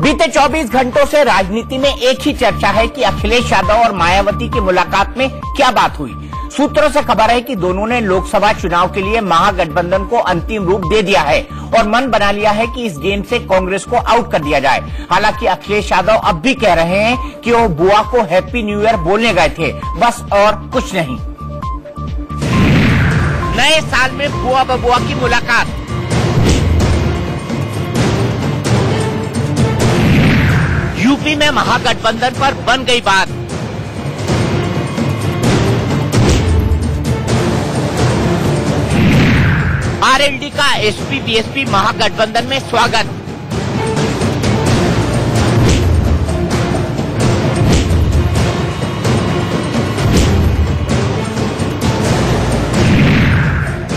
बीते 24 घंटों से राजनीति में एक ही चर्चा है कि अखिलेश यादव और मायावती की मुलाकात में क्या बात हुई। सूत्रों से खबर है कि दोनों ने लोकसभा चुनाव के लिए महागठबंधन को अंतिम रूप दे दिया है और मन बना लिया है कि इस गेम से कांग्रेस को आउट कर दिया जाए। हालांकि अखिलेश यादव अब भी कह रहे हैं कि वो बुआ को हैप्पी न्यू ईयर बोलने गए थे, बस और कुछ नहीं। नए साल में बुआ बबुआ की मुलाकात। यूपी में महागठबंधन पर बन गई बात। आरएलडी का एसपी बीएसपी महागठबंधन में स्वागत।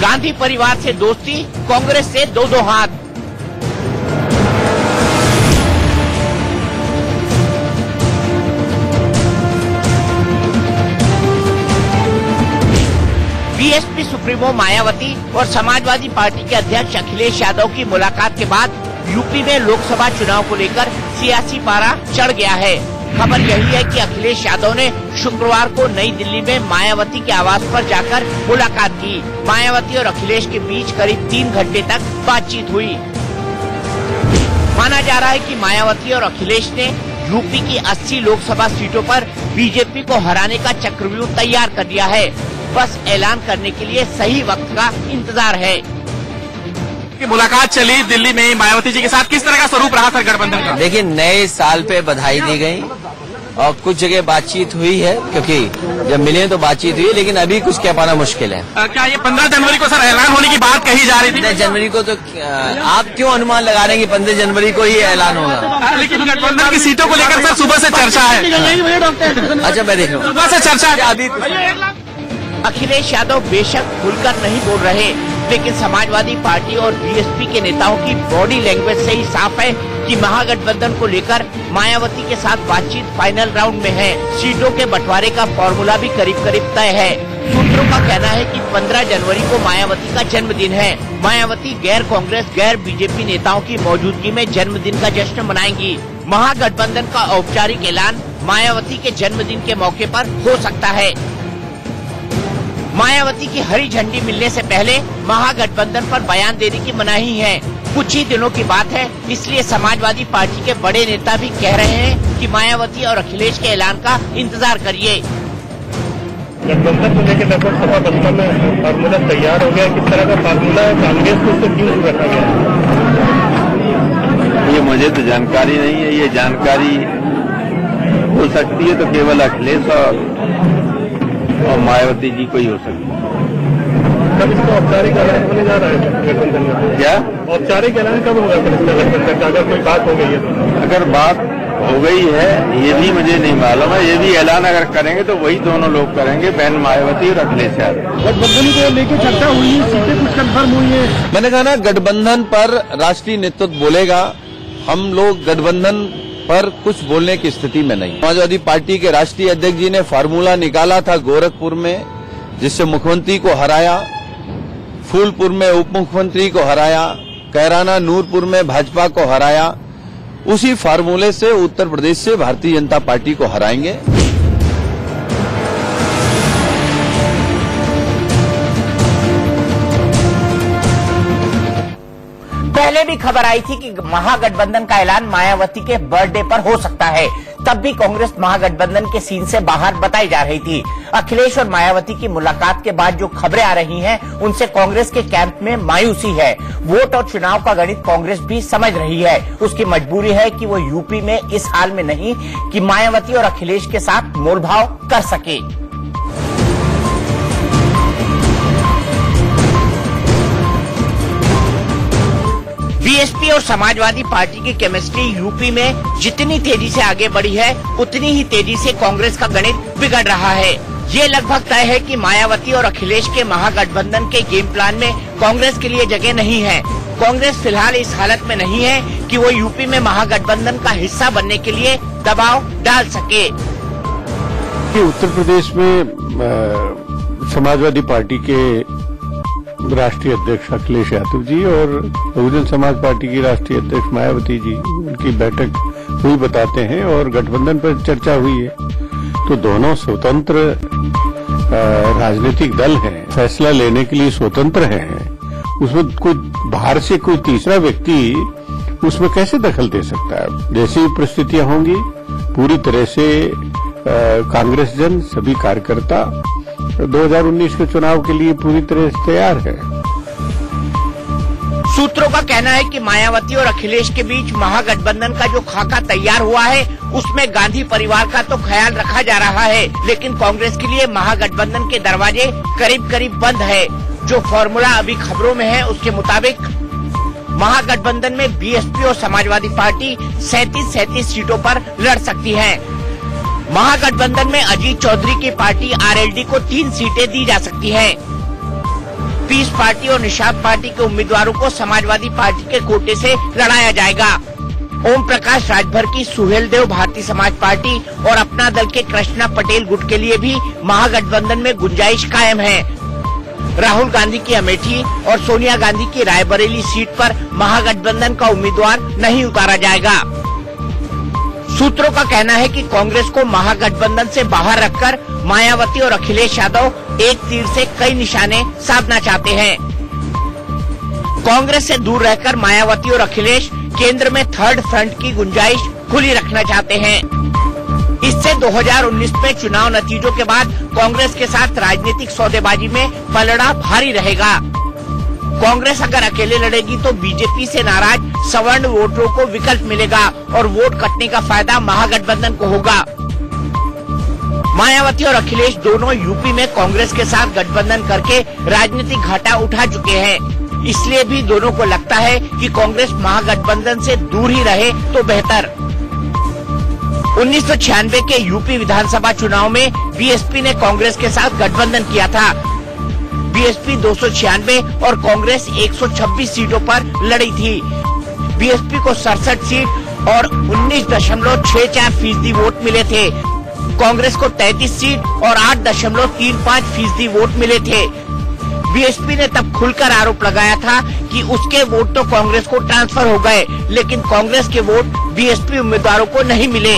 गांधी परिवार से दोस्ती, कांग्रेस से दो हाथ। बीएसपी सुप्रीमो मायावती और समाजवादी पार्टी के अध्यक्ष अखिलेश यादव की मुलाकात के बाद यूपी में लोकसभा चुनाव को लेकर सियासी पारा चढ़ गया है। खबर यही है कि अखिलेश यादव ने शुक्रवार को नई दिल्ली में मायावती के आवास पर जाकर मुलाकात की। मायावती और अखिलेश के बीच करीब 3 घंटे तक बातचीत हुई। माना जा रहा है कि मायावती और अखिलेश ने यूपी की 80 लोकसभा सीटों पर बीजेपी को हराने का चक्रव्यूह तैयार कर दिया है। बस ऐलान करने के लिए सही वक्त का इंतजार है। मुलाकात चली दिल्ली में मायावती जी के साथ, किस तरह का स्वरूप रहा था गठबंधन का? देखिए, नए साल पे बधाई दी गई और कुछ जगह बातचीत हुई है, क्योंकि जब मिले तो बातचीत हुई, लेकिन अभी कुछ कह पाना मुश्किल है। क्या ये 15 जनवरी को सर ऐलान होने की बात कही जा रही थी? 15 जनवरी को तो आप क्यों अनुमान लगा रहे हैं कि 15 जनवरी को ही ऐलान होगा? लेकिन गठबंधन की सीटों को लेकर सर सुबह से चर्चा है। अच्छा, मैं देख रहा हूँ सुबह से चर्चा है। अभी अखिलेश यादव बेशक खुलकर नहीं बोल रहे, लेकिन समाजवादी पार्टी और बीएसपी के नेताओं की बॉडी लैंग्वेज से ही साफ है कि महागठबंधन को लेकर मायावती के साथ बातचीत फाइनल राउंड में है। सीटों के बंटवारे का फॉर्मूला भी करीब करीब तय है। सूत्रों का कहना है कि 15 जनवरी को मायावती का जन्मदिन है। मायावती गैर कांग्रेस गैर बीजेपी नेताओं की मौजूदगी में जन्मदिन का जश्न मनाएंगी। महागठबंधन का औपचारिक ऐलान मायावती के जन्मदिन के मौके पर हो सकता है। मायावती की हरी झंडी मिलने से पहले महागठबंधन पर बयान देने की मनाही है। कुछ ही दिनों की बात है, इसलिए समाजवादी पार्टी के बड़े नेता भी कह रहे हैं कि मायावती और अखिलेश के ऐलान का इंतजार करिए। गठबंधन को लेकर लगभग सपा बसपा में फार्मूला तैयार हो गया। किस तरह का फार्मूला है? कांग्रेस को उससे क्यों रखा गया? ये मुझे तो जानकारी नहीं है। ये जानकारी हो सकती है तो केवल अखिलेश और मायावती जी को ही हो सकती है। कब इसका औपचारिक ऐलान होने जा रहा है गठबंधन में? क्या औपचारिक ऐलान कब होगा गठबंधन का? अगर कोई बात हो गई है तो? अगर बात हो गई है ये भी मुझे नहीं मालूम है। ये भी ऐलान अगर करेंगे तो वही दोनों लोग करेंगे, बहन मायावती और अखिलेश यादव। गठबंधन को लेकर चर्चा हुई है, सीटें कुछ कंफर्म हुई है। मैंने कहा ना, गठबंधन पर राष्ट्रीय नेतृत्व बोलेगा। हम लोग गठबंधन पर कुछ बोलने की स्थिति में नहीं। समाजवादी पार्टी के राष्ट्रीय अध्यक्ष जी ने फार्मूला निकाला था गोरखपुर में, जिससे मुख्यमंत्री को हराया, फूलपुर में उप मुख्यमंत्री को हराया, कैराना नूरपुर में भाजपा को हराया। उसी फार्मूले से उत्तर प्रदेश से भारतीय जनता पार्टी को हराएंगे। पहले भी खबर आई थी कि महागठबंधन का ऐलान मायावती के बर्थडे पर हो सकता है। तब भी कांग्रेस महागठबंधन के सीन से बाहर बताई जा रही थी। अखिलेश और मायावती की मुलाकात के बाद जो खबरें आ रही हैं, उनसे कांग्रेस के कैंप में मायूसी है। वोट और चुनाव का गणित कांग्रेस भी समझ रही है। उसकी मजबूरी है कि वो यूपी में इस हाल में नहीं कि मायावती और अखिलेश के साथ मोलभाव कर सके। बीएसपी और समाजवादी पार्टी की केमिस्ट्री यूपी में जितनी तेजी से आगे बढ़ी है, उतनी ही तेजी से कांग्रेस का गणित बिगड़ रहा है। ये लगभग तय है कि मायावती और अखिलेश के महागठबंधन के गेम प्लान में कांग्रेस के लिए जगह नहीं है। कांग्रेस फिलहाल इस हालत में नहीं है कि वो यूपी में महागठबंधन का हिस्सा बनने के लिए दबाव डाल सके। उत्तर प्रदेश में समाजवादी पार्टी के राष्ट्रीय अध्यक्ष अखिलेश यादव जी और बहुजन समाज पार्टी की राष्ट्रीय अध्यक्ष मायावती जी, उनकी बैठक वही बताते हैं और गठबंधन पर चर्चा हुई है। तो दोनों स्वतंत्र राजनीतिक दल हैं, फैसला लेने के लिए स्वतंत्र हैं। उसमें कोई बाहर से कोई तीसरा व्यक्ति उसमें कैसे दखल दे सकता है? जैसी भी परिस्थितियां होंगी पूरी तरह से कांग्रेस जन सभी कार्यकर्ता 2019 के चुनाव के लिए पूरी तरह से तैयार है। सूत्रों का कहना है कि मायावती और अखिलेश के बीच महागठबंधन का जो खाका तैयार हुआ है उसमें गांधी परिवार का तो ख्याल रखा जा रहा है, लेकिन कांग्रेस के लिए महागठबंधन के दरवाजे करीब करीब बंद है। जो फॉर्मूला अभी खबरों में है उसके मुताबिक महागठबंधन में बीएसपी और समाजवादी पार्टी 37 सीटों पर लड़ सकती है। महागठबंधन में अजीत चौधरी की पार्टी आरएलडी को 3 सीटें दी जा सकती है। पीस पार्टी और निषाद पार्टी के उम्मीदवारों को समाजवादी पार्टी के कोटे से लड़ाया जाएगा। ओम प्रकाश राजभर की सुहेलदेव भारतीय समाज पार्टी और अपना दल के कृष्णा पटेल गुट के लिए भी महागठबंधन में गुंजाइश कायम है। राहुल गांधी की अमेठी और सोनिया गांधी की रायबरेली सीट पर महागठबंधन का उम्मीदवार नहीं उतारा जाएगा। सूत्रों का कहना है कि कांग्रेस को महागठबंधन से बाहर रखकर मायावती और अखिलेश यादव एक तीर से कई निशाने साधना चाहते हैं। कांग्रेस से दूर रहकर मायावती और अखिलेश केंद्र में थर्ड फ्रंट की गुंजाइश खुली रखना चाहते हैं। इससे 2019 में चुनाव नतीजों के बाद कांग्रेस के साथ राजनीतिक सौदेबाजी में पलड़ा भारी रहेगा। कांग्रेस अगर अकेले लड़ेगी तो बीजेपी से नाराज सवर्ण वोटरों को विकल्प मिलेगा और वोट कटने का फायदा महागठबंधन को होगा। मायावती और अखिलेश दोनों यूपी में कांग्रेस के साथ गठबंधन करके राजनीतिक घाटा उठा चुके हैं, इसलिए भी दोनों को लगता है कि कांग्रेस महागठबंधन से दूर ही रहे तो बेहतर। 1996 के यूपी विधानसभा चुनाव में बीएसपी ने कांग्रेस के साथ गठबंधन किया था। बीएसपी 296 और कांग्रेस 126 सीटों पर लड़ी थी। बीएसपी को 67 सीट और 19.64% वोट मिले थे। कांग्रेस को 33 सीट और 8.35% वोट मिले थे। बीएसपी ने तब खुलकर आरोप लगाया था कि उसके वोट तो कांग्रेस को ट्रांसफर हो गए, लेकिन कांग्रेस के वोट बीएसपी उम्मीदवारों को नहीं मिले।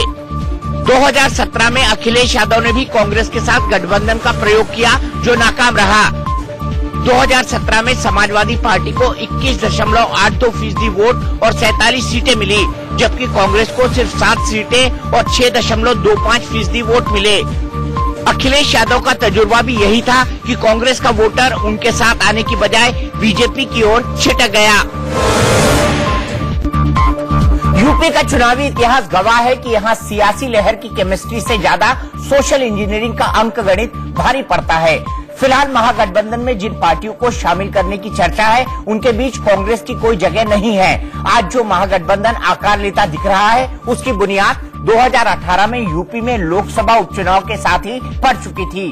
2017 में अखिलेश यादव ने भी कांग्रेस के साथ गठबंधन का प्रयोग किया, जो नाकाम रहा। 2017 में समाजवादी पार्टी को 21.82% वोट और 47 सीटें मिली, जबकि कांग्रेस को सिर्फ 7 सीटें और 6.25% वोट मिले। अखिलेश यादव का तजुर्बा भी यही था कि कांग्रेस का वोटर उनके साथ आने की बजाय बीजेपी की ओर छिटक गया। यूपी का चुनावी इतिहास गवाह है कि यहाँ सियासी लहर की केमिस्ट्री से ज्यादा सोशल इंजीनियरिंग का अंकगणित भारी पड़ता है। फिलहाल महागठबंधन में जिन पार्टियों को शामिल करने की चर्चा है उनके बीच कांग्रेस की कोई जगह नहीं है। आज जो महागठबंधन आकार लेता दिख रहा है उसकी बुनियाद 2018 में यूपी में लोकसभा उपचुनाव के साथ ही पड़ चुकी थी।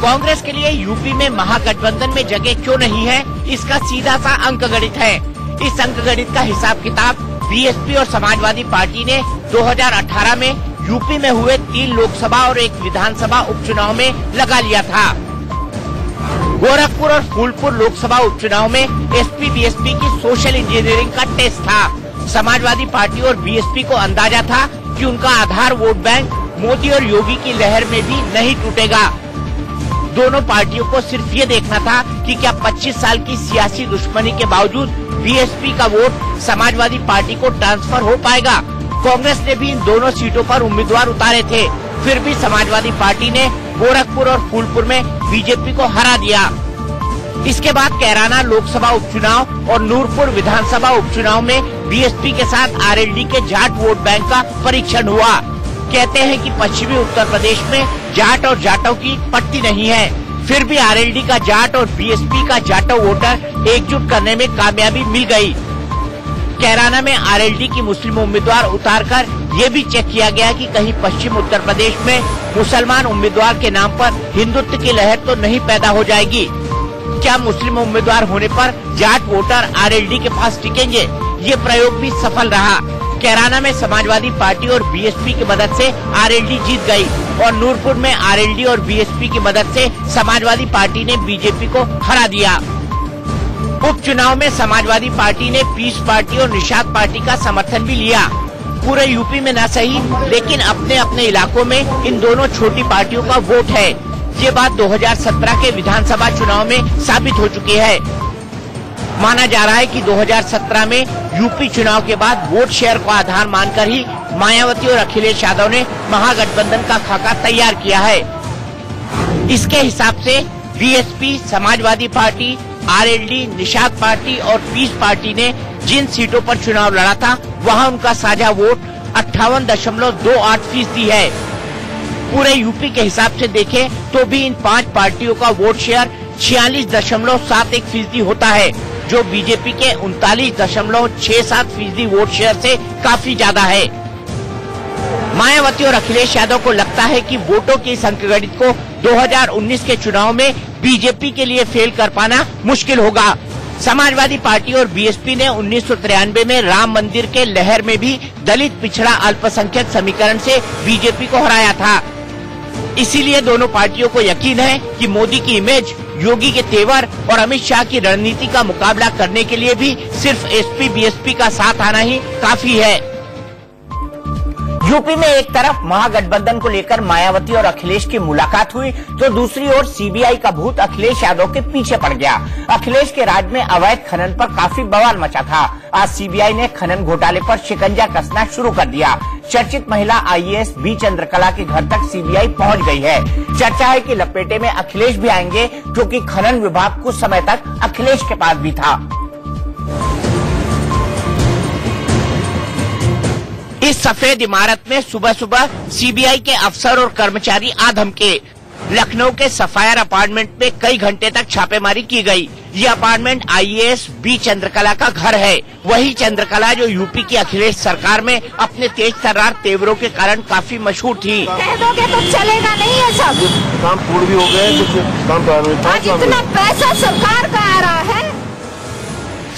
कांग्रेस के लिए यूपी में महागठबंधन में जगह क्यों नहीं है, इसका सीधा सा अंकगणित है। इस अंकगणित का हिसाब किताब बीएसपी और समाजवादी पार्टी ने 2018 में यूपी में हुए 3 लोकसभा और 1 विधानसभा उपचुनाव में लगा लिया था। गोरखपुर और फूलपुर लोकसभा उपचुनाव में एसपी बीएसपी की सोशल इंजीनियरिंग का टेस्ट था। समाजवादी पार्टी और बीएसपी को अंदाजा था कि उनका आधार वोट बैंक मोदी और योगी की लहर में भी नहीं टूटेगा। दोनों पार्टियों को सिर्फ ये देखना था कि क्या 25 साल की सियासी दुश्मनी के बावजूद बीएसपी का वोट समाजवादी पार्टी को ट्रांसफर हो पाएगा। कांग्रेस ने भी इन दोनों सीटों पर उम्मीदवार उतारे थे, फिर भी समाजवादी पार्टी ने गोरखपुर और फूलपुर में बीजेपी को हरा दिया। इसके बाद कैराना लोकसभा उपचुनाव और नूरपुर विधानसभा उपचुनाव में बीएसपी के साथ आरएलडी के जाट वोट बैंक का परीक्षण हुआ। कहते हैं कि पश्चिमी उत्तर प्रदेश में जाट और जाटों की पट्टी नहीं है, फिर भी आरएलडी का जाट और बीएसपी का जाटो वोटर एकजुट करने में कामयाबी मिल गई। कैराना में आरएलडी की मुस्लिम उम्मीदवार उतारकर ये भी चेक किया गया कि कहीं पश्चिम उत्तर प्रदेश में मुसलमान उम्मीदवार के नाम पर हिंदुत्व की लहर तो नहीं पैदा हो जाएगी। क्या मुस्लिम उम्मीदवार होने पर जाट वोटर आरएलडी के पास टिकेंगे? ये प्रयोग भी सफल रहा। कैराना में समाजवादी पार्टी और बीएसपी की मदद से आरएलडी जीत गई और नूरपुर में आरएलडी और बीएसपी की मदद से समाजवादी पार्टी ने बीजेपी को हरा दिया। उपचुनाव में समाजवादी पार्टी ने पीस पार्टी और निषाद पार्टी का समर्थन भी लिया। पूरे यूपी में न सही, लेकिन अपने अपने इलाकों में इन दोनों छोटी पार्टियों का वोट है। ये बात 2017 के विधानसभा चुनाव में साबित हो चुकी है। माना जा रहा है कि 2017 में यूपी चुनाव के बाद वोट शेयर को आधार मानकर ही मायावती और अखिलेश यादव ने महागठबंधन का खाका तैयार किया है। इसके हिसाब से BSP, Samajwadi party, RLD, Nishad party और पीस पार्टी ने जिन सीटों पर चुनाव लड़ा था, वहां उनका साझा वोट 58.28% है। पूरे यूपी के हिसाब से देखें तो भी इन 5 पार्टियों का वोट शेयर 46.71% होता है, जो बीजेपी के 39.67% वोट शेयर से काफी ज्यादा है। मायावती और अखिलेश यादव को लगता है कि वोटों की इस अंकगणित को 2019 के चुनाव में बीजेपी के लिए फेल कर पाना मुश्किल होगा। समाजवादी पार्टी और बीएसपी ने 1993 में राम मंदिर के लहर में भी दलित, पिछड़ा, अल्पसंख्यक समीकरण से बीजेपी को हराया था। इसीलिए दोनों पार्टियों को यकीन है कि मोदी की इमेज, योगी के तेवर और अमित शाह की रणनीति का मुकाबला करने के लिए भी सिर्फ एसपी बीएसपी का साथ आना ही काफी है। यूपी में एक तरफ महागठबंधन को लेकर मायावती और अखिलेश की मुलाकात हुई, तो दूसरी ओर सीबीआई का भूत अखिलेश यादव के पीछे पड़ गया। अखिलेश के राज में अवैध खनन पर काफी बवाल मचा था। आज सीबीआई ने खनन घोटाले पर शिकंजा कसना शुरू कर दिया। चर्चित महिला आईएएस बी चंद्रकला के घर तक सीबीआई पहुंच गई है। चर्चा है कि लपेटे में अखिलेश भी आएंगे, क्योंकि खनन विभाग कुछ समय तक अखिलेश के पास भी था। इस सफेद इमारत में सुबह सुबह सीबीआई के अफसर और कर्मचारी आ धमके। लखनऊ के सफायर अपार्टमेंट में कई घंटे तक छापेमारी की गई। ये अपार्टमेंट आईएएस बी चंद्रकला का घर है। वही चंद्रकला जो यूपी की अखिलेश सरकार में अपने तेज तर्रार तेवरों के कारण काफी मशहूर थी। कह दोगे तो चलेगा नहीं है सब। काम पूर्ण भी हो गए, कुछ काम प्रारंभ। आज इतना पैसा सरकार का आ रहा है।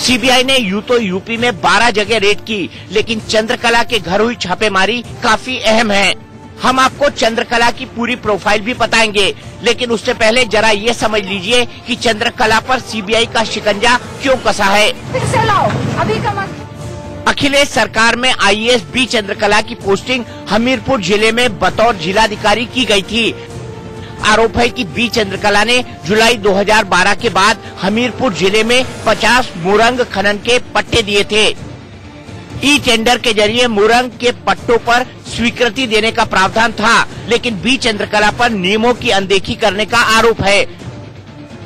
सीबीआई ने यूं तो यूपी में 12 जगह रेड की, लेकिन चंद्रकला के घर हुई छापेमारी काफी अहम है। हम आपको चंद्रकला की पूरी प्रोफाइल भी बताएंगे, लेकिन उससे पहले जरा ये समझ लीजिए कि चंद्रकला पर सीबीआई का शिकंजा क्यों कसा है। फिर से लाओ, अभी का मत। अखिलेश सरकार में आईएएस बी चंद्रकला की पोस्टिंग हमीरपुर जिले में बतौर जिलाधिकारी की गई थी। आरोप है कि बी चंद्रकला ने जुलाई 2012 के बाद हमीरपुर जिले में 50 मुरंग खनन के पट्टे दिए थे। ई टेंडर के जरिए मुरंग के पट्टों पर स्वीकृति देने का प्रावधान था, लेकिन बी चंद्रकला पर नियमों की अनदेखी करने का आरोप है।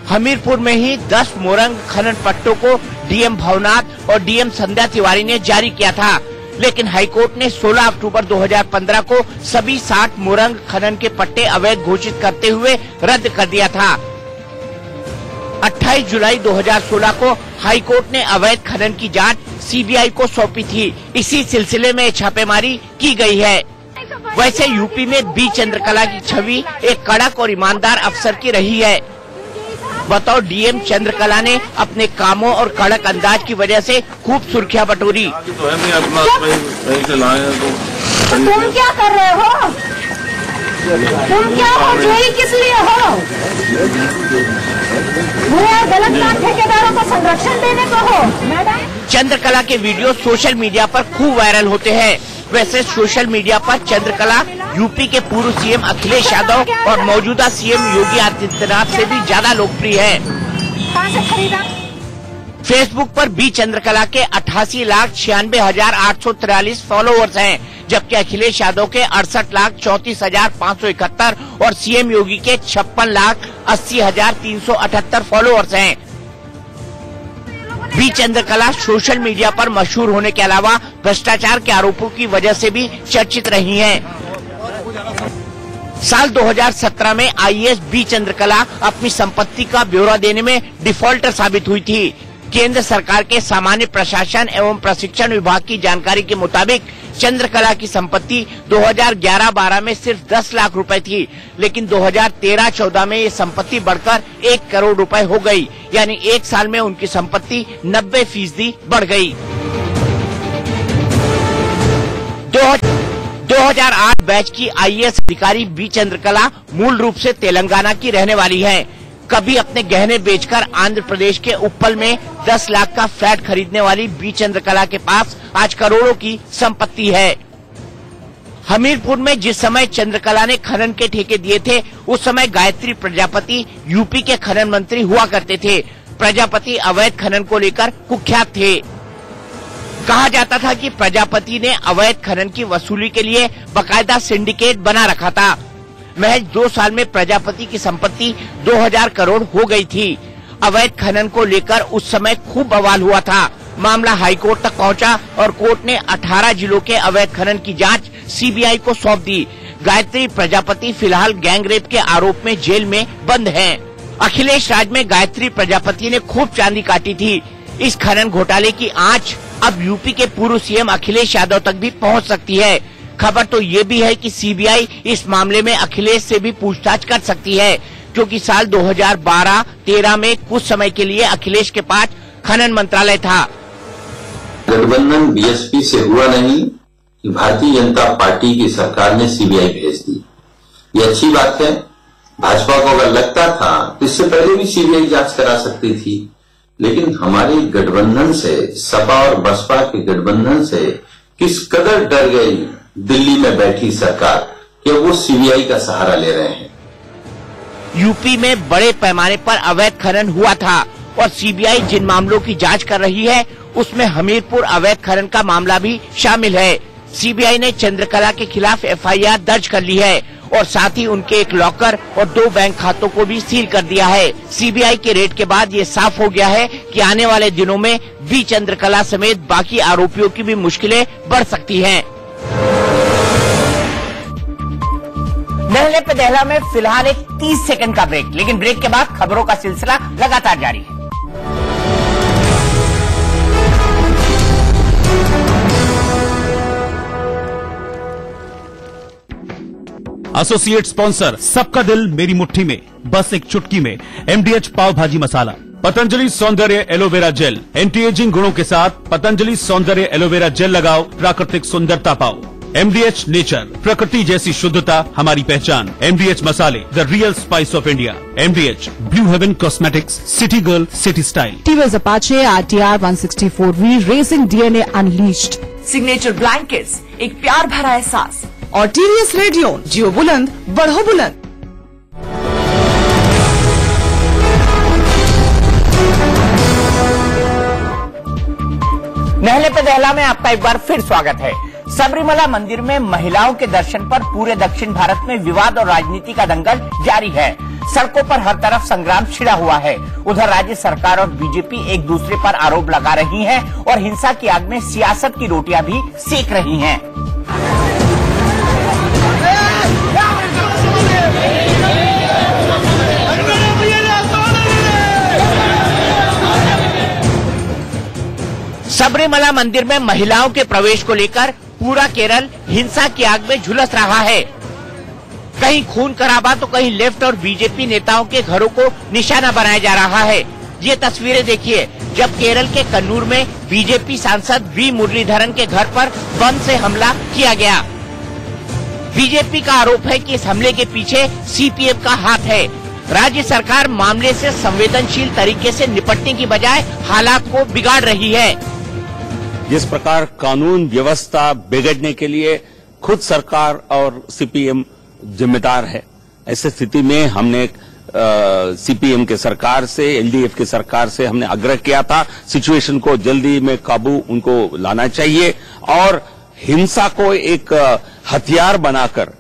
हमीरपुर में ही 10 मुरंग खनन पट्टों को डीएम भवनाथ और डीएम संध्या तिवारी ने जारी किया था, लेकिन हाईकोर्ट ने 16 अक्टूबर 2015 को सभी 60 मुरंग खनन के पट्टे अवैध घोषित करते हुए रद्द कर दिया था। 28 जुलाई 2016 को हाईकोर्ट ने अवैध खनन की जांच सीबीआई को सौंपी थी। इसी सिलसिले में छापेमारी की गई है। वैसे यूपी में बी चंद्रकला की छवि एक कड़क और ईमानदार अफसर की रही है। बतौर डीएम चंद्रकला ने अपने कामों और कड़क अंदाज की वजह से खूब सुर्खियां बटोरी। तुम क्या कर रहे हो? तुम क्या हो? चोरी किस लिए हो? गलत काम ठेकेदारों को संरक्षण देने को हो? मैडम, चंद्रकला के वीडियो सोशल मीडिया पर खूब वायरल होते हैं। वैसे सोशल मीडिया पर चंद्रकला यूपी के पूर्व सीएम अखिलेश यादव और मौजूदा सीएम योगी आदित्यनाथ से भी ज्यादा लोकप्रिय है। कहाँ से खरीदा? फेसबुक पर बी चंद्रकला के 88,96,843 फॉलोअर्स हैं, जबकि अखिलेश यादव के 68,34,571 और सीएम योगी के 56,80,378 फॉलोअर्स हैं। बी चंद्रकला सोशल मीडिया पर मशहूर होने के अलावा भ्रष्टाचार के आरोपों की वजह से भी चर्चित रही हैं। साल 2017 में आईएएस बी चंद्रकला अपनी संपत्ति का ब्यौरा देने में डिफॉल्टर साबित हुई थी। केंद्र सरकार के सामान्य प्रशासन एवं प्रशिक्षण विभाग की जानकारी के मुताबिक चंद्रकला की संपत्ति 2011-12 में सिर्फ 10 लाख रुपए थी, लेकिन 2013-14 में ये संपत्ति बढ़कर 1 करोड़ रुपए हो गई। यानी एक साल में उनकी संपत्ति 90% बढ़ गई। 2008 बैच की आईएएस अधिकारी बी चंद्रकला मूल रूप से तेलंगाना की रहने वाली हैं। कभी अपने गहने बेचकर आंध्र प्रदेश के उप्पल में 10 लाख का फ्लैट खरीदने वाली बी चंद्रकला के पास आज करोड़ों की संपत्ति है। हमीरपुर में जिस समय चंद्रकला ने खनन के ठेके दिए थे, उस समय गायत्री प्रजापति यूपी के खनन मंत्री हुआ करते थे। प्रजापति अवैध खनन को लेकर कुख्यात थे। कहा जाता था कि प्रजापति ने अवैध खनन की वसूली के लिए बाकायदा सिंडिकेट बना रखा था। महज 2 साल में प्रजापति की संपत्ति 2000 करोड़ हो गई थी। अवैध खनन को लेकर उस समय खूब बवाल हुआ था। मामला हाईकोर्ट तक पहुंचा और कोर्ट ने 18 जिलों के अवैध खनन की जांच सीबीआई को सौंप दी। गायत्री प्रजापति फिलहाल गैंगरेप के आरोप में जेल में बंद हैं। अखिलेश राज में गायत्री प्रजापति ने खूब चांदी काटी थी। इस खनन घोटाले की आंच अब यूपी के पूर्व सीएम अखिलेश यादव तक भी पहुंच सकती है। खबर तो ये भी है कि सीबीआई इस मामले में अखिलेश से भी पूछताछ कर सकती है, क्योंकि साल 2012-13 में कुछ समय के लिए अखिलेश के पास खनन मंत्रालय था। गठबंधन बीएसपी से हुआ नहीं कि भारतीय जनता पार्टी की सरकार ने सीबीआई भेज दी। ये अच्छी बात है। भाजपा को अगर लगता था तो इससे पहले भी सीबीआई जांच करा सकती थी, लेकिन हमारे गठबंधन से, सपा और बसपा के गठबंधन से किस कदर डर गई दिल्ली में बैठी सरकार कि वो सीबीआई का सहारा ले रहे हैं। यूपी में बड़े पैमाने पर अवैध खनन हुआ था और सीबीआई जिन मामलों की जांच कर रही है, उसमें हमीरपुर अवैध खनन का मामला भी शामिल है। सीबीआई ने चंद्रकला के खिलाफ एफआईआर दर्ज कर ली है और साथ ही उनके एक लॉकर और 2 बैंक खातों को भी सील कर दिया है। सीबीआई के रेड के बाद ये साफ हो गया है कि आने वाले दिनों में बी चंद्रकला समेत बाकी आरोपियों की भी मुश्किलें बढ़ सकती हैं। दहले पे दहला में फिलहाल एक 30 सेकंड का ब्रेक, लेकिन ब्रेक के बाद खबरों का सिलसिला लगातार जारी है। एसोसिएट स्पॉन्सर सबका दिल मेरी मुट्ठी में, बस एक चुटकी में MDH पाव भाजी मसाला। पतंजलि सौंदर्य एलोवेरा जेल, एंटी एजिंग गुणों के साथ पतंजलि सौंदर्य एलोवेरा जेल लगाओ, प्राकृतिक सुंदरता पाओ। MDH नेचर, प्रकृति जैसी शुद्धता हमारी पहचान। MDH मसाले, the real spice of India. MDH Blue Heaven cosmetics, city girl city style. TVS Apache RTR 164V racing DNA unleashed. Signature blankets, एक प्यार भरा एहसास। और TVS रेडियो, जियो बुलंद बढ़ो बुलंद। दहले पे दहला में आपका एक बार फिर स्वागत है। सबरीमला मंदिर में महिलाओं के दर्शन पर पूरे दक्षिण भारत में विवाद और राजनीति का दंगल जारी है। सड़कों पर हर तरफ संग्राम छिड़ा हुआ है। उधर राज्य सरकार और बीजेपी एक दूसरे पर आरोप लगा रही हैं और हिंसा की आग में सियासत की रोटियां भी सेक रही हैं। सबरीमला मंदिर में महिलाओं के प्रवेश को लेकर पूरा केरल हिंसा की आग में झुलस रहा है। कहीं खून खराबा तो कहीं लेफ्ट और बीजेपी नेताओं के घरों को निशाना बनाया जा रहा है। ये तस्वीरें देखिए, जब केरल के कन्नूर में बीजेपी सांसद वी मुरलीधरन के घर पर बम से हमला किया गया। बीजेपी का आरोप है कि इस हमले के पीछे सीपीएम का हाथ है। राज्य सरकार मामले से संवेदनशील तरीके से निपटने की बजाय हालात को बिगाड़ रही है। जिस प्रकार कानून व्यवस्था बिगड़ने के लिए खुद सरकार और सीपीएम जिम्मेदार है, ऐसी स्थिति में हमने सीपीएम के सरकार से, एलडीएफ की सरकार से हमने आग्रह किया था सिचुएशन को जल्दी में काबू उनको लाना चाहिए और हिंसा को एक हथियार बनाकर,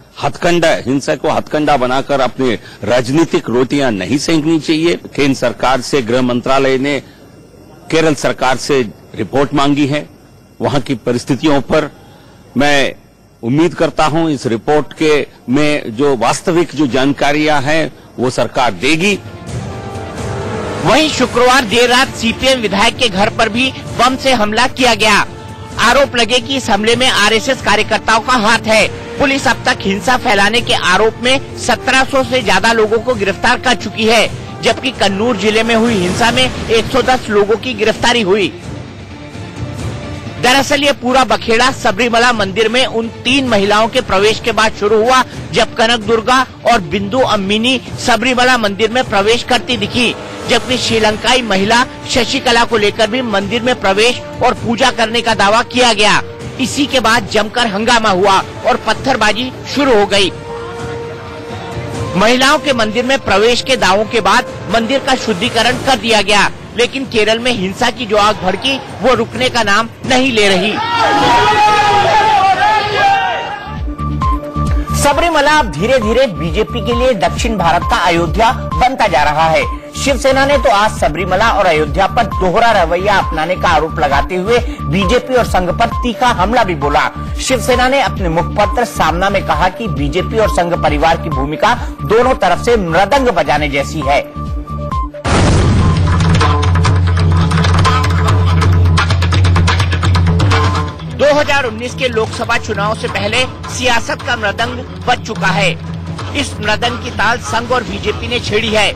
हिंसा को हथकंडा बनाकर अपनी राजनीतिक रोटियां नहीं सेंकनी चाहिए। केंद्र सरकार से गृह मंत्रालय ने केरल सरकार से रिपोर्ट मांगी है वहां की परिस्थितियों पर। मैं उम्मीद करता हूं इस रिपोर्ट के में जो वास्तविक जो जानकारियां हैं वो सरकार देगी। वहीं शुक्रवार देर रात सीपीएम विधायक के घर पर भी बम से हमला किया गया। आरोप लगे कि इस हमले में आरएसएस कार्यकर्ताओं का हाथ है। पुलिस अब तक हिंसा फैलाने के आरोप में 1700 से ज्यादा लोगों को गिरफ्तार कर चुकी है, जबकि कन्नूर जिले में हुई हिंसा में 110 लोगों की गिरफ्तारी हुई। दरअसल ये पूरा बखेड़ा सबरीमला मंदिर में उन 3 महिलाओं के प्रवेश के बाद शुरू हुआ जब कनक दुर्गा और बिंदु अम्मिनी सबरीमला मंदिर में प्रवेश करती दिखी, जबकि श्रीलंकाई महिला शशिकला को लेकर भी मंदिर में प्रवेश और पूजा करने का दावा किया गया। इसी के बाद जमकर हंगामा हुआ और पत्थरबाजी शुरू हो गई। महिलाओं के मंदिर में प्रवेश के दावों के बाद मंदिर का शुद्धिकरण कर दिया गया, लेकिन केरल में हिंसा की जो आग भड़की वो रुकने का नाम नहीं ले रही। सबरीमला अब धीरे धीरे बीजेपी के लिए दक्षिण भारत का अयोध्या बनता जा रहा है। शिवसेना ने तो आज सबरीमला और अयोध्या पर दोहरा रवैया अपनाने का आरोप लगाते हुए बीजेपी और संघ पर तीखा हमला भी बोला। शिवसेना ने अपने मुखपत्र सामना में कहा कि बीजेपी और संघ परिवार की भूमिका दोनों तरफ से मृदंग बजाने जैसी है। दो 2019 के लोकसभा चुनाव से पहले सियासत का मृदंग बज चुका है। इस मृदंग की ताल संघ और बीजेपी ने छेड़ी है।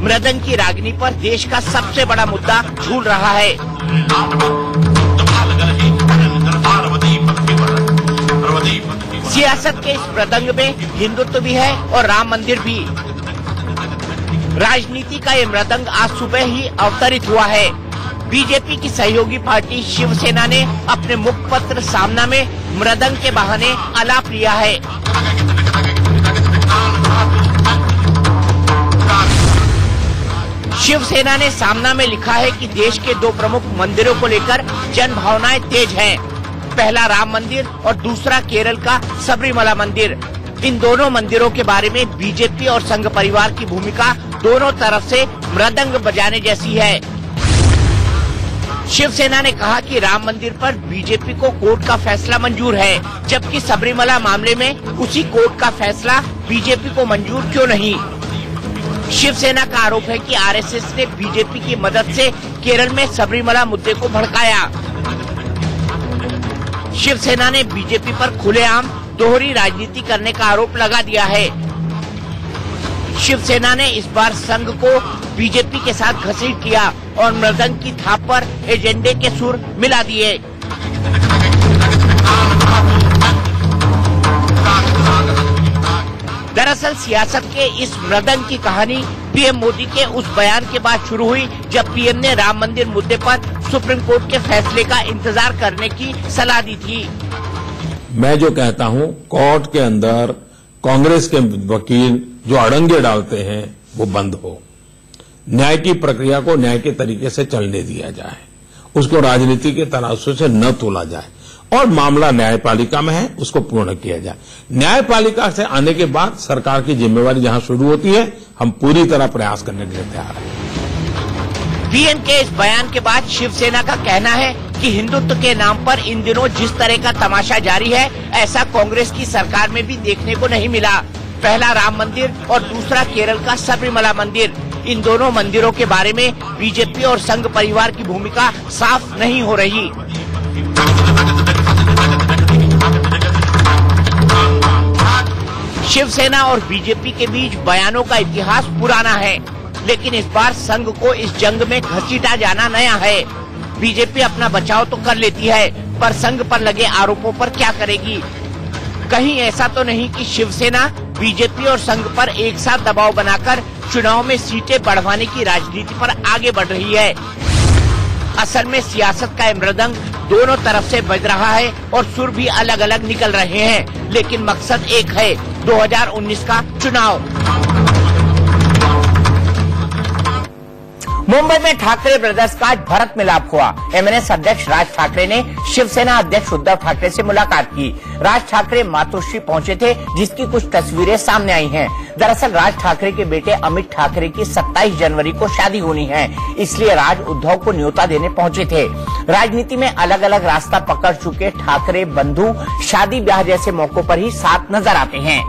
मृदंग की रागनी पर देश का सबसे बड़ा मुद्दा झूल रहा है। सियासत के इस मृदंग में हिंदुत्व भी है और राम मंदिर भी। राजनीति का ये मृदंग आज सुबह ही अवतरित हुआ है। बीजेपी की सहयोगी पार्टी शिवसेना ने अपने मुखपत्र सामना में मृदंग के बहाने आलाप लिया है। शिवसेना ने सामना में लिखा है कि देश के 2 प्रमुख मंदिरों को लेकर जन भावनाएं तेज हैं। पहला राम मंदिर और दूसरा केरल का सबरीमला मंदिर। इन दोनों मंदिरों के बारे में बीजेपी और संघ परिवार की भूमिका दोनों तरफ से मृदंग बजाने जैसी है। शिवसेना ने कहा कि राम मंदिर पर बीजेपी को कोर्ट का फैसला मंजूर है, जबकि सबरीमला मामले में उसी कोर्ट का फैसला बीजेपी को मंजूर क्यों नहीं। शिवसेना का आरोप है कि आरएसएस ने बीजेपी की मदद से केरल में सबरीमला मुद्दे को भड़काया। शिवसेना ने बीजेपी पर खुलेआम दोहरी राजनीति करने का आरोप लगा दिया है। शिवसेना ने इस बार संघ को बीजेपी के साथ घसीट किया और मृदंग की थाप पर एजेंडे के सुर मिला दिए। दरअसल सियासत के इस मृदंग की कहानी पीएम मोदी के उस बयान के बाद शुरू हुई जब पीएम ने राम मंदिर मुद्दे पर सुप्रीम कोर्ट के फैसले का इंतजार करने की सलाह दी थी। मैं जो कहता हूं, कोर्ट के अंदर कांग्रेस के वकील जो अड़ंगे डालते हैं वो बंद हो। न्याय की प्रक्रिया को न्याय के तरीके से चलने दिया जाए, उसको राजनीति के तराजू से न तोला जाए और मामला न्यायपालिका में है उसको पूर्ण किया जाए। न्यायपालिका से आने के बाद सरकार की जिम्मेवारी जहां शुरू होती है, हम पूरी तरह प्रयास करने के लिए तैयार हैं। पीएम के इस बयान के बाद शिवसेना का कहना है कि हिंदुत्व के नाम पर इन दिनों जिस तरह का तमाशा जारी है, ऐसा कांग्रेस की सरकार में भी देखने को नहीं मिला। पहला राम मंदिर और दूसरा केरल का सबरीमला मंदिर, इन दोनों मंदिरों के बारे में बीजेपी और संघ परिवार की भूमिका साफ नहीं हो रही। शिवसेना और बीजेपी के बीच बयानों का इतिहास पुराना है, लेकिन इस बार संघ को इस जंग में घसीटा जाना नया है। बीजेपी अपना बचाव तो कर लेती है, पर संघ पर लगे आरोपों पर क्या करेगी? कहीं ऐसा तो नहीं कि शिवसेना बीजेपी और संघ पर एक साथ दबाव बनाकर चुनाव में सीटें बढ़वाने की राजनीति पर आगे बढ़ रही है? असल में सियासत का मृदंग दोनों तरफ से बज रहा है और सुर भी अलग अलग निकल रहे हैं, लेकिन मकसद एक है, 2019 का चुनाव। मुंबई में ठाकरे ब्रदर्स का आज भरत मिलाप हुआ। एमएनएस अध्यक्ष राज ठाकरे ने शिवसेना अध्यक्ष उद्धव ठाकरे से मुलाकात की। राज ठाकरे मातोश्री पहुंचे थे, जिसकी कुछ तस्वीरें सामने आई हैं। दरअसल राज ठाकरे के बेटे अमित ठाकरे की 27 जनवरी को शादी होनी है, इसलिए राज उद्धव को न्योता देने पहुंचे थे। राजनीति में अलग अलग रास्ता पकड़ चुके ठाकरे बंधु शादी ब्याह जैसे मौकों पर ही साथ नजर आते हैं।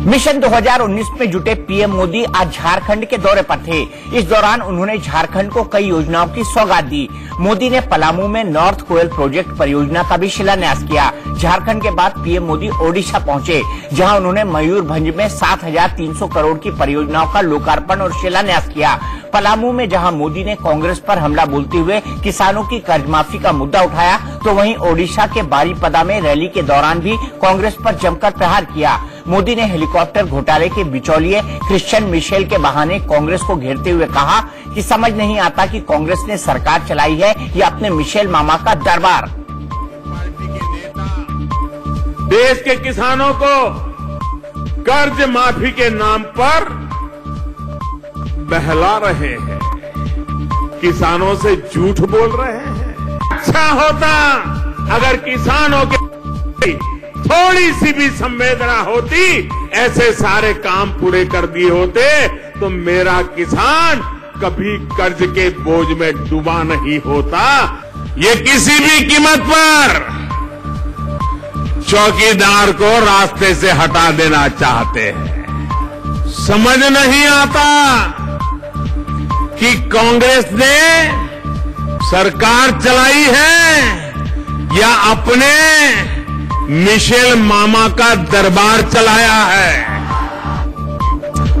मिशन 2019 में जुटे पीएम मोदी आज झारखंड के दौरे पर थे। इस दौरान उन्होंने झारखंड को कई योजनाओं की सौगात दी। मोदी ने पलामू में नॉर्थ कोयल प्रोजेक्ट परियोजना का भी शिलान्यास किया। झारखंड के बाद पीएम मोदी ओडिशा पहुंचे, जहां उन्होंने मयूरभंज में 7,300 करोड़ की परियोजनाओं का लोकार्पण और शिलान्यास किया। पलामू में जहां मोदी ने कांग्रेस पर हमला बोलते हुए किसानों की कर्ज माफी का मुद्दा उठाया, तो वहीं ओडिशा के बारीपदा में रैली के दौरान भी कांग्रेस पर जमकर प्रहार किया। मोदी ने हेलीकॉप्टर घोटाले के बिचौलिए क्रिश्चियन मिशेल के बहाने कांग्रेस को घेरते हुए कहा कि समझ नहीं आता कि कांग्रेस ने सरकार चलाई है या अपने मिशेल मामा का दरबार। देश के किसानों को कर्ज माफी के नाम पर बहला रहे हैं, किसानों से झूठ बोल रहे हैं। अच्छा होता अगर किसानों के थोड़ी सी भी संवेदना होती, ऐसे सारे काम पूरे कर दिए होते तो मेरा किसान कभी कर्ज के बोझ में डूबा नहीं होता। ये किसी भी कीमत पर चौकीदार को रास्ते से हटा देना चाहते हैं। समझ नहीं आता कि कांग्रेस ने सरकार चलाई है या अपने मिशेल मामा का दरबार चलाया है।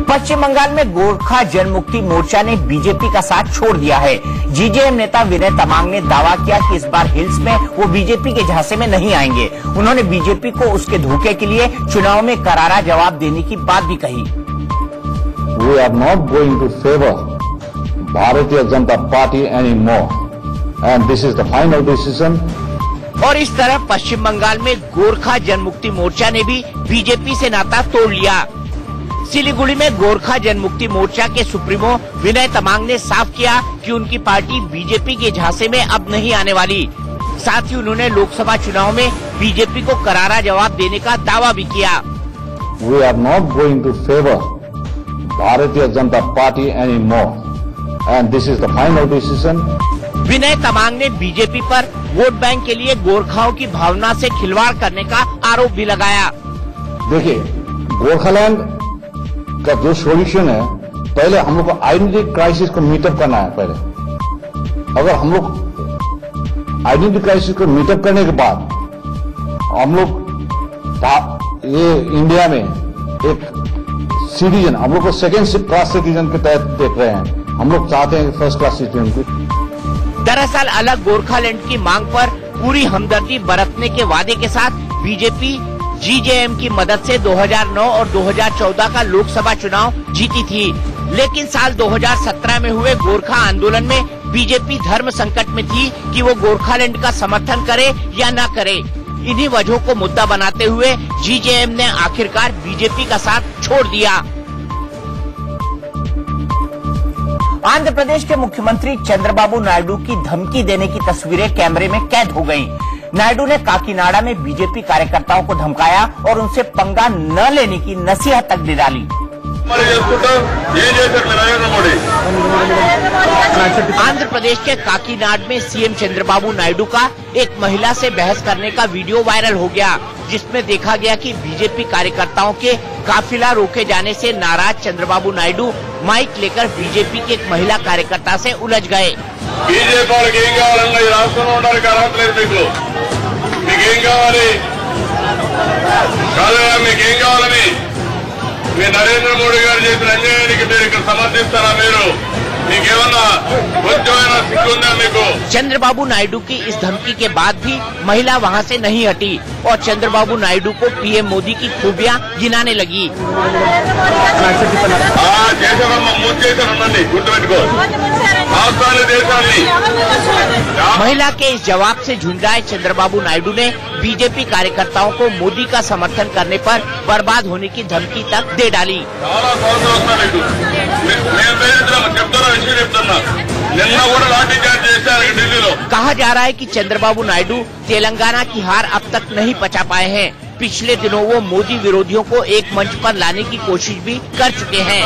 पश्चिम बंगाल में गोरखा जनमुक्ति मोर्चा ने बीजेपी का साथ छोड़ दिया है। जीजेएम नेता विनय तमांग ने दावा किया कि इस बार हिल्स में वो बीजेपी के झांसे में नहीं आएंगे। उन्होंने बीजेपी को उसके धोखे के लिए चुनाव में करारा जवाब देने की बात भी कही। We are not going to favor Bharatiya Janata Party anymore, and this is the final decision. और इस तरह पश्चिम बंगाल में गोरखा जनमुक्ति मोर्चा ने भी बीजेपी से नाता तोड़ लिया। सिलीगुड़ी में गोरखा जनमुक्ति मोर्चा के सुप्रीमो विनय तमांग ने साफ किया कि उनकी पार्टी बीजेपी के झांसे में अब नहीं आने वाली। साथ ही उन्होंने लोकसभा चुनाव में बीजेपी को करारा जवाब देने का दावा भी किया। We are not going to favor Bharatiya Janata Party anymore, and this is the final decision. विनय तमांग ने बीजेपी पर वोट बैंक के लिए गोरखाओं की भावना से खिलवाड़ करने का आरोप भी लगाया। देखिए, गोरखालैंड का जो सॉल्यूशन है, पहले हम लोग को आइडेंटिटी क्राइसिस को मीटअप करना है। पहले अगर हम लोग आइडेंटिटी क्राइसिस को मीटअप करने के बाद हम लोग ये इंडिया में एक सिटीजन, हम लोग को सेकेंड क्लास सिटीजन के तहत देख रहे हैं। हम लोग चाहते हैं फर्स्ट क्लास सिटीजन को। दरअसल अलग गोरखालैंड की मांग पर पूरी हमदर्दी बरतने के वादे के साथ बीजेपी जीजेएम की मदद से 2009 और 2014 का लोकसभा चुनाव जीती थी। लेकिन साल 2017 में हुए गोरखा आंदोलन में बीजेपी धर्म संकट में थी कि वो गोरखालैंड का समर्थन करे या न करे। इन्हीं वजहों को मुद्दा बनाते हुए जीजेएम ने आखिरकार बीजेपी का साथ छोड़ दिया। आंध्र प्रदेश के मुख्यमंत्री चंद्रबाबू नायडू की धमकी देने की तस्वीरें कैमरे में कैद हो गयीं। नायडू ने काकीनाडा में बीजेपी कार्यकर्ताओं को धमकाया और उनसे पंगा न लेने की नसीहत तक भी डाली। आंध्र प्रदेश के काकीनाड में सीएम चंद्रबाबू नायडू का एक महिला से बहस करने का वीडियो वायरल हो गया, जिसमें देखा गया कि बीजेपी कार्यकर्ताओं के काफिला रोके जाने से नाराज चंद्रबाबू नायडू माइक लेकर बीजेपी के एक महिला कार्यकर्ता से उलझ गए। నరేంద్ర మోడీ గారు చేసిన అన్యాయానికి మీరు ఇక్కడ సమర్థిస్తారా? మీకేమన్నా కొంచెమైనా సిగ్గుందా మీకు? चंद्रबाबू नायडू की इस धमकी के बाद भी महिला वहां से नहीं हटी और चंद्रबाबू नायडू को पीएम मोदी की खूबियां गिनाने लगी। महिला के इस जवाब से झुंझाए चंद्रबाबू नायडू ने बीजेपी कार्यकर्ताओं को मोदी का समर्थन करने पर बर्बाद होने की धमकी तक दे डाली। कहा जा रहा है कि चंद्रबाबू नायडू तेलंगाना की हार अब तक नहीं पचा पाए हैं। पिछले दिनों वो मोदी विरोधियों को एक मंच पर लाने की कोशिश भी कर चुके हैं।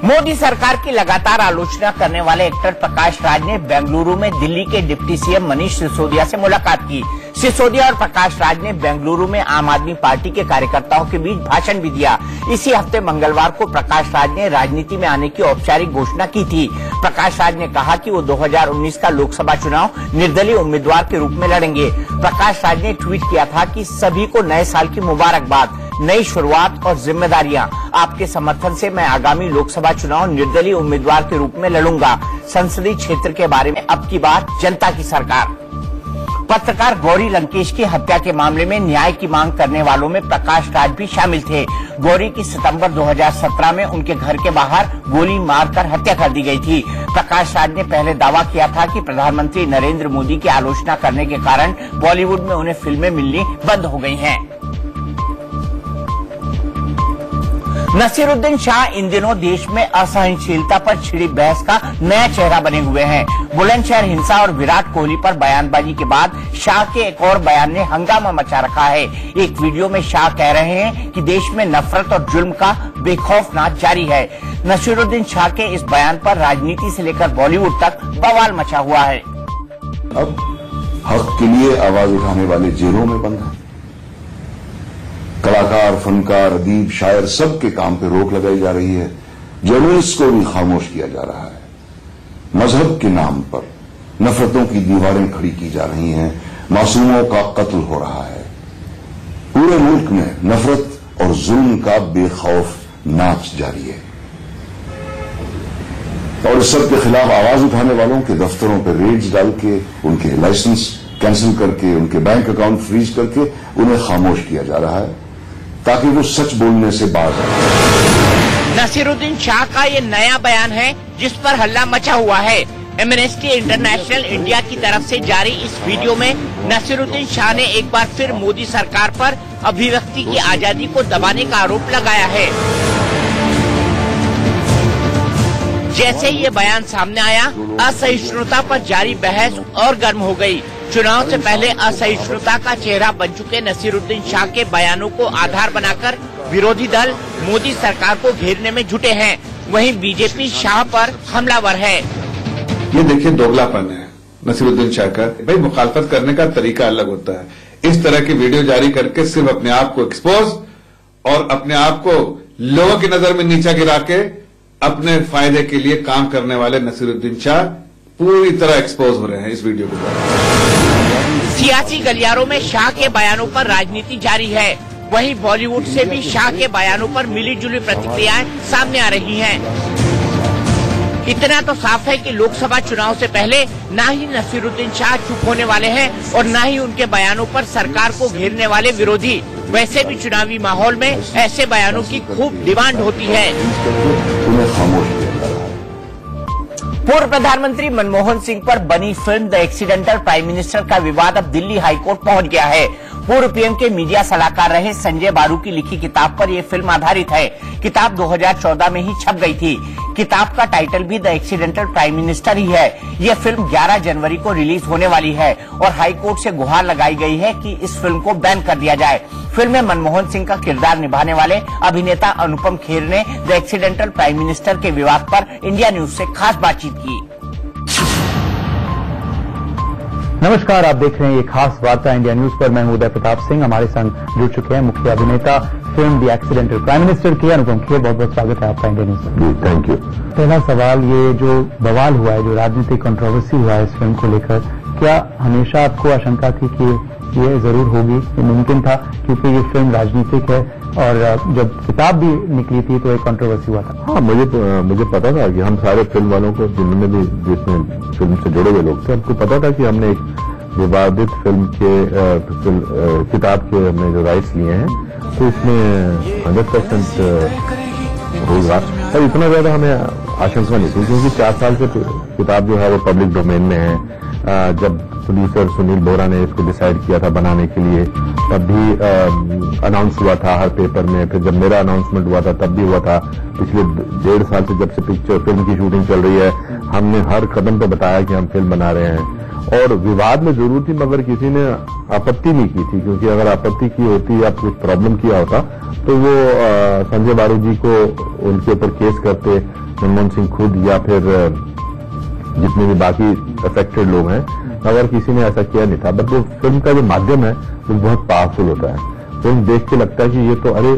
मोदी सरकार की लगातार आलोचना करने वाले एक्टर प्रकाश राज ने बेंगलुरु में दिल्ली के डिप्टी सीएम मनीष सिसोदिया से मुलाकात की। सिसोदिया और प्रकाश राज ने बेंगलुरु में आम आदमी पार्टी के कार्यकर्ताओं के बीच भाषण भी दिया। इसी हफ्ते मंगलवार को प्रकाश राज ने राजनीति में आने की औपचारिक घोषणा की थी। प्रकाश राज ने कहा कि वो 2019 का लोकसभा चुनाव निर्दलीय उम्मीदवार के रूप में लड़ेंगे। प्रकाश राज ने ट्वीट किया था कि सभी को नए साल की मुबारकबाद, नई शुरुआत और जिम्मेदारियां। आपके समर्थन से मैं आगामी लोकसभा चुनाव निर्दलीय उम्मीदवार के रूप में लड़ूंगा। संसदीय क्षेत्र के बारे में अब की बात जनता की सरकार। पत्रकार गौरी लंकेश की हत्या के मामले में न्याय की मांग करने वालों में प्रकाश राज भी शामिल थे। गौरी की सितंबर 2017 में उनके घर के बाहर गोली मारकर हत्या कर दी गई थी। प्रकाश राज ने पहले दावा किया था कि प्रधानमंत्री नरेंद्र मोदी की आलोचना करने के कारण बॉलीवुड में उन्हें फिल्में मिलनी बंद हो गई हैं। नसीरुद्दीन शाह इन दिनों देश में असहनशीलता पर छिड़ी बहस का नया चेहरा बने हुए हैं। बुलंदशहर हिंसा और विराट कोहली पर बयानबाजी के बाद शाह के एक और बयान ने हंगामा मचा रखा है। एक वीडियो में शाह कह रहे हैं कि देश में नफरत और जुल्म का बेखौफ नाच जारी है। नसीरुद्दीन शाह के इस बयान पर राजनीति से लेकर बॉलीवुड तक बवाल मचा हुआ है। अब हक के लिए आवाज उठाने वाले जेलों में बंद हैं। कलाकार, फनकार, अदीब, शायर सबके काम पे रोक लगाई जा रही है। जर्नलिस्ट को भी खामोश किया जा रहा है। मजहब के नाम पर नफरतों की दीवारें खड़ी की जा रही हैं। मासूमों का कत्ल हो रहा है। पूरे मुल्क में नफरत और जुल्म का बेखौफ नाच जारी है और इस सब के खिलाफ आवाज उठाने वालों के दफ्तरों पर रेड्स डाल के, उनके लाइसेंस कैंसिल करके, उनके बैंक अकाउंट फ्रीज करके उन्हें खामोश किया जा रहा है ताकि वो सच बोलने से बाज आए। नसीरुद्दीन शाह का ये नया बयान है जिस पर हल्ला मचा हुआ है। एमनेस्टी इंटरनेशनल इंडिया की तरफ से जारी इस वीडियो में नसीरुद्दीन शाह ने एक बार फिर मोदी सरकार पर अभिव्यक्ति की आजादी को दबाने का आरोप लगाया है। जैसे ही ये बयान सामने आया, असहिष्णुता पर जारी बहस और गर्म हो गई। चुनाव से पहले असहिष्णुता का चेहरा बन चुके नसीरुद्दीन शाह के बयानों को आधार बनाकर विरोधी दल मोदी सरकार को घेरने में जुटे हैं। वहीं बीजेपी शाह पर हमलावर है। ये देखिए दोगलापन है नसीरुद्दीन शाह का। भाई मुखालफत करने का तरीका अलग होता है। इस तरह की वीडियो जारी करके सिर्फ अपने आप को एक्सपोज और अपने आप को लोगों की नजर में नीचा गिरा के अपने फायदे के लिए काम करने वाले नसीरुद्दीन शाह पूरी तरह एक्सपोज हो रहे हैं इस वीडियो के द्वारा। सियासी गलियारों में शाह के बयानों पर राजनीति जारी है। वहीं बॉलीवुड से भी शाह के बयानों पर मिलीजुली प्रतिक्रियाएं सामने आ रही हैं। इतना तो साफ है कि लोकसभा चुनाव से पहले न ही नसीरुद्दीन शाह चुप होने वाले हैं और न ही उनके बयानों पर सरकार को घेरने वाले विरोधी। वैसे भी चुनावी माहौल में ऐसे बयानों की खूब डिमांड होती है। पूर्व प्रधानमंत्री मनमोहन सिंह पर बनी film the accidental prime minister का विवाद अब दिल्ली हाईकोर्ट पहुंच गया है। पूर्व पीएम के मीडिया सलाहकार रहे संजय बारू की लिखी किताब पर यह फिल्म आधारित है। किताब 2014 में ही छप गई थी। किताब का टाइटल भी द एक्सीडेंटल प्राइम मिनिस्टर ही है। यह फिल्म 11 जनवरी को रिलीज होने वाली है और हाईकोर्ट से गुहार लगाई गई है कि इस फिल्म को बैन कर दिया जाए। फिल्म में मनमोहन सिंह का किरदार निभाने वाले अभिनेता अनुपम खेर ने द एक्सीडेंटल प्राइम मिनिस्टर के विवाद पर इंडिया न्यूज से खास बातचीत की। नमस्कार, आप देख रहे हैं ये खास वार्ता इंडिया न्यूज पर। मैं हूं उदय प्रताप सिंह। हमारे संग जुड़ चुके हैं मुख्य अभिनेता film the accidental prime minister के अनुपम खेर। बहुत बहुत स्वागत है आपका इंडिया न्यूज पर। Thank you. पहला सवाल, ये जो बवाल हुआ है, जो राजनीतिक कंट्रोवर्सी हुआ है इस फिल्म को लेकर, क्या हमेशा आपको आशंका थी कि ये जरूर होगी, ये मुमकिन था? क्योंकि ये फिल्म राजनीतिक है और जब किताब भी निकली थी तो एक कंट्रोवर्सी हुआ था। हाँ, मुझे पता था कि हम सारे फिल्म वालों को, जिनमें भी जिसमें फिल्म से जुड़े हुए लोग थे, हमको पता था कि हमने एक विवादित फिल्म के किताब के हमने जो राइट्स लिए हैं, तो इसमें 100% होगा। पर इतना ज्यादा हमें आशंका नहीं थी क्योंकि 4 साल से किताब जो है वो पब्लिक डोमेन में है। जब प्रोड्यूसर सुनील बोरा ने इसको डिसाइड किया था बनाने के लिए, तब भी अनाउंस हुआ था हर पेपर में। फिर जब मेरा अनाउंसमेंट हुआ था तब भी हुआ था। पिछले 1.5 साल से जब से फिल्म की शूटिंग चल रही है, हमने हर कदम पे बताया कि हम फिल्म बना रहे हैं। और विवाद में जरूर थी, मगर किसी ने आपत्ति नहीं की थी, क्योंकि अगर आपत्ति की होती या कुछ प्रॉब्लम किया होता तो वो संजय बारू जी को उनके ऊपर केस करते, मनमोहन सिंह खुद या फिर जितने भी बाकी अफेक्टेड लोग हैं, अगर किसी ने ऐसा किया नहीं था। बट वो फिल्म का जो माध्यम है वो बहुत पावरफुल होता है। फिल्म देख के लगता है कि ये तो, अरे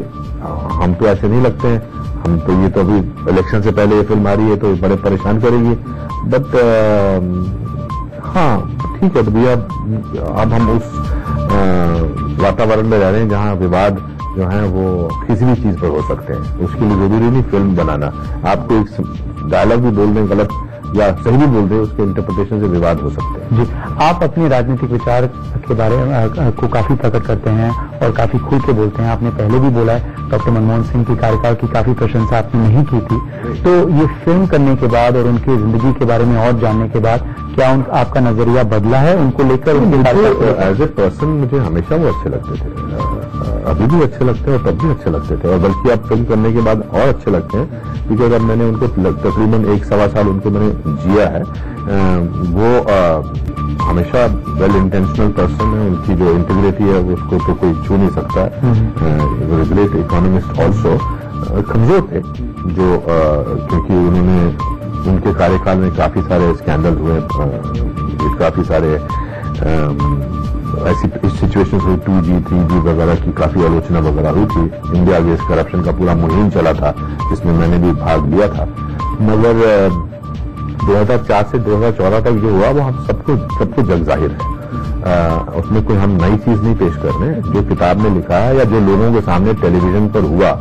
हम तो ऐसे नहीं लगते हैं, हम तो ये तो अभी इलेक्शन से पहले ये फिल्म आ रही है तो बड़े परेशान करेगी, बट हाँ ठीक है। तो भैया अब हम उस वातावरण में रह रहे हैं जहाँ विवाद जो है वो किसी भी चीज पर हो सकते हैं। उसके लिए जरूरी नहीं फिल्म बनाना, आपको एक डायलॉग भी बोल दें गलत या सही भी बोल दें, उसके इंटरप्रिटेशन से विवाद हो सकते हैं। जी, आप अपने राजनीतिक विचार के बारे में को काफी प्रकट करते हैं और काफी खुल के बोलते हैं। आपने पहले भी बोला है डॉक्टर मनमोहन सिंह की कार्यकाल की काफी प्रशंसा आपने नहीं की थी, तो ये फिल्म करने के बाद और उनकी जिंदगी के बारे में और जानने के बाद क्या आपका नजरिया बदला है उनको लेकर? एज ए पर्सन मुझे हमेशा वो अच्छे लगते थे, अभी भी अच्छे लगते हैं और तब भी अच्छे लगते थे, और बल्कि अब फिल्म करने के बाद और अच्छे लगते हैं, क्योंकि अगर मैंने उनको तकरीबन 1-1.25 साल उनको मैंने जिया है। वो हमेशा वेल इंटेंशनल पर्सन है, उनकी जो इंटीग्रिटी है उसको तो कोई छू नहीं सकता है। ग्रेट इकोनॉमिस्ट ऑल्सो, कमजोर थे जो क्योंकि उन्होंने उनके कार्यकाल में काफी सारे स्कैंडल हुए, काफी सारे ऐसी सिचुएशंस हुई, 2G 3G वगैरह की काफी आलोचना वगैरह हुई थी। इंडिया अगेंस्ट करप्शन का पूरा मुहिम चला था जिसमें मैंने भी भाग लिया था, मगर 2004 से 2014 तक जो हुआ वो हम सबको जग जाहिर है। उसमें कोई हम नई चीज नहीं पेश कर रहे हैं, जो किताब में लिखा है या जो लोगों के सामने टेलीविजन पर हुआ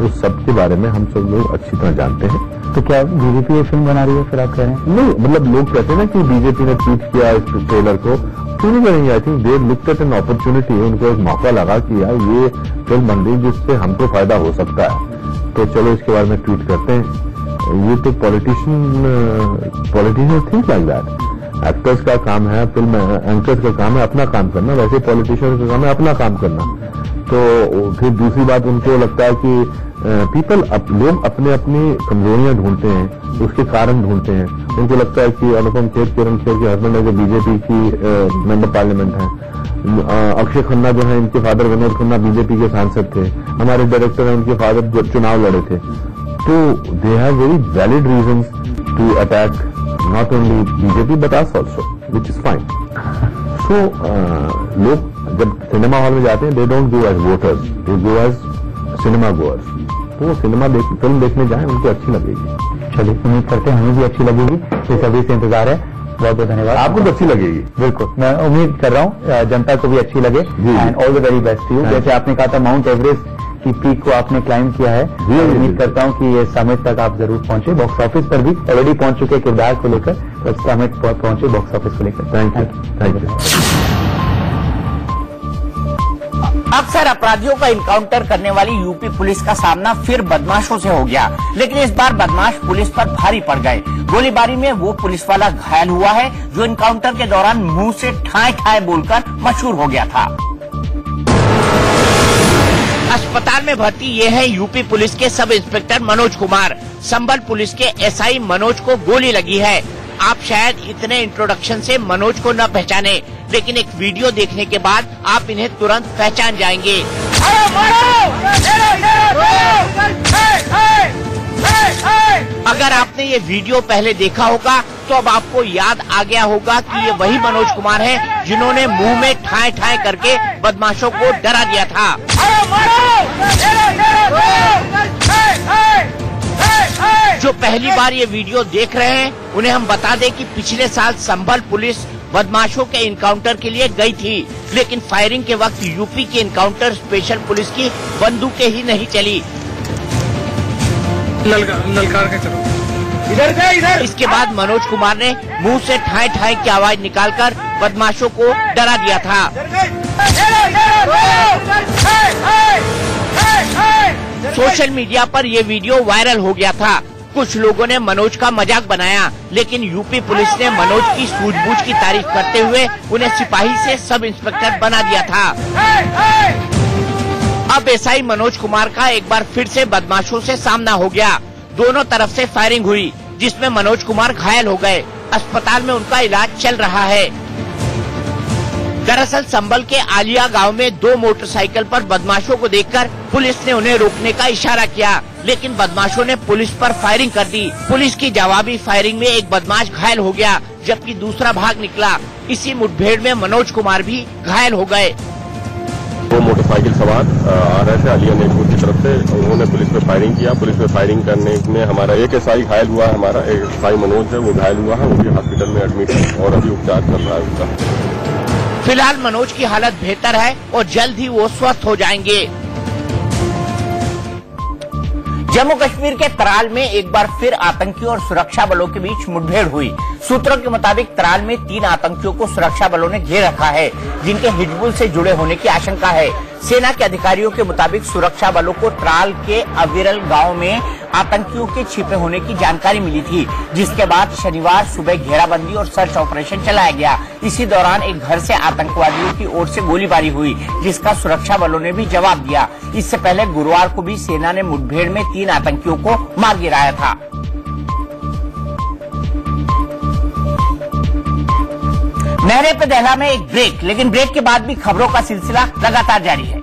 उस सब के बारे में हम सब लोग अच्छी तरह जानते हैं। तो क्या बीजेपी ये फिल्म बना रही है फिर आप कह रहे हैं? नहीं, मतलब लोग कहते हैं ना कि बीजेपी ने ट्वीट किया इस ट्रेलर को, क्यों नहीं करेंगे? I think they looked at an opportunity, उनको एक मौका लगा कि यार ये फिल्म बन रही जिससे हमको फायदा हो सकता है, तो चलो इसके बारे में ट्वीट करते हैं। ये तो politician think like that. Actors का काम है, फिल्म एंकर्स का काम है अपना काम करना, वैसे पॉलिटिशियन का काम है अपना काम करना। तो फिर दूसरी बात, उनको लगता है कि लोग अपने अपनी कमजोरियां ढूंढते हैं, उसके कारण ढूंढते हैं। उनको लगता है कि अनुपम खेर, किरण खेर के हस्बैंड है जो बीजेपी की मेंबर पार्लियामेंट है, अक्षय खन्ना जो है इनके फादर विनोद खन्ना बीजेपी के सांसद थे, हमारे डायरेक्टर हैं उनके फादर चुनाव लड़े थे। तो they have very valid reasons to attack not only BJP but us also, which is fine. So लोग जब सिनेमा हॉल में जाते हैं they don't go as voters, they go as cinema goers. तो वो फिल्म देखने जाएं, उनको अच्छी लगेगी। चलिए, उम्मीद करते हैं हमें भी अच्छी लगेगी, इस अभी से इंतजार है। बहुत बहुत धन्यवाद। आपको तो अच्छी लगेगी? बिल्कुल, मैं उम्मीद कर रहा हूँ जनता को भी अच्छी लगे। And all the very best to you. जैसे आपने कहा था माउंट एवरेस्ट की पीक को आपने क्लाइम किया है, उम्मीद करता हूं कि ये समिट तक आप जरूर पहुंचे। बॉक्स ऑफिस पर भी ऑलरेडी पहुंच चुके किरदार को लेकर, तो समिट पहुंचे बॉक्स ऑफिस को लेकर। Thank you. अक्सर अपराधियों का इनकाउंटर करने वाली यूपी पुलिस का सामना फिर बदमाशों से हो गया, लेकिन इस बार बदमाश पुलिस पर भारी पड़ गए। गोलीबारी में वो पुलिस वाला घायल हुआ है जो इनकाउंटर के दौरान मुंह से ठाए ठाए बोलकर मशहूर हो गया था। अस्पताल में भर्ती ये है यूपी पुलिस के सब इंस्पेक्टर मनोज कुमार। संभल पुलिस के SI मनोज को गोली लगी है। आप शायद इतने इंट्रोडक्शन से मनोज को न पहचाने, लेकिन एक वीडियो देखने के बाद आप इन्हें तुरंत पहचान जाएंगे। अगर आपने ये वीडियो पहले देखा होगा तो अब आपको याद आ गया होगा कि ये वही मनोज कुमार हैं जिन्होंने मुंह में ठाए ठाए करके बदमाशों को डरा दिया था। जो पहली बार ये वीडियो देख रहे हैं उन्हें हम बता दें कि पिछले साल संभल पुलिस बदमाशों के इनकाउंटर के लिए गई थी, लेकिन फायरिंग के वक्त यूपी के इनकाउंटर स्पेशल पुलिस की बंदूकें ही नहीं चली। ललकार के चलो, इधर। इसके बाद मनोज कुमार ने मुंह से ठाए ठाए की आवाज निकालकर बदमाशों को डरा दिया था। सोशल मीडिया पर यह वीडियो वायरल हो गया था। कुछ लोगों ने मनोज का मजाक बनाया, लेकिन यूपी पुलिस ने मनोज की सूझबूझ की तारीफ करते हुए उन्हें सिपाही से सब इंस्पेक्टर बना दिया था। अब SI मनोज कुमार का एक बार फिर से बदमाशों से सामना हो गया। दोनों तरफ से फायरिंग हुई, जिसमें मनोज कुमार घायल हो गए। अस्पताल में उनका इलाज चल रहा है। दरअसल संभल के आलिया गांव में 2 मोटरसाइकिल पर बदमाशों को देखकर पुलिस ने उन्हें रोकने का इशारा किया, लेकिन बदमाशों ने पुलिस पर फायरिंग कर दी। पुलिस की जवाबी फायरिंग में एक बदमाश घायल हो गया, जबकि दूसरा भाग निकला। इसी मुठभेड़ में मनोज कुमार भी घायल हो गए। वो मोटरसाइकिल सवार आ रहे थे अलिया नेकपुर की तरफ से। उन्होंने पुलिस पे फायरिंग किया। पुलिस पे फायरिंग करने में हमारा एक एसआई घायल हुआ है। हमारा एक एसआई मनोज है, वो घायल हुआ है, वो भी हॉस्पिटल में एडमिट है और अभी उपचार चल रहा है उसका। फिलहाल मनोज की हालत बेहतर है और जल्द ही वो स्वस्थ हो जाएंगे। जम्मू कश्मीर के त्राल में एक बार फिर आतंकियों और सुरक्षा बलों के बीच मुठभेड़ हुई। सूत्रों के मुताबिक त्राल में 3 आतंकियों को सुरक्षा बलों ने घेर रखा है, जिनके हिजबुल से जुड़े होने की आशंका है। सेना के अधिकारियों के मुताबिक सुरक्षा बलों को त्राल के अविरल गांव में आतंकियों के छिपे होने की जानकारी मिली थी, जिसके बाद शनिवार सुबह घेराबंदी और सर्च ऑपरेशन चलाया गया। इसी दौरान एक घर से आतंकवादियों की ओर से गोलीबारी हुई, जिसका सुरक्षा बलों ने भी जवाब दिया। इससे पहले गुरुवार को भी सेना ने मुठभेड़ में 3 आतंकियों को मार गिराया था। नहरे पे दहला में एक ब्रेक, लेकिन ब्रेक के बाद भी खबरों का सिलसिला लगातार जारी है।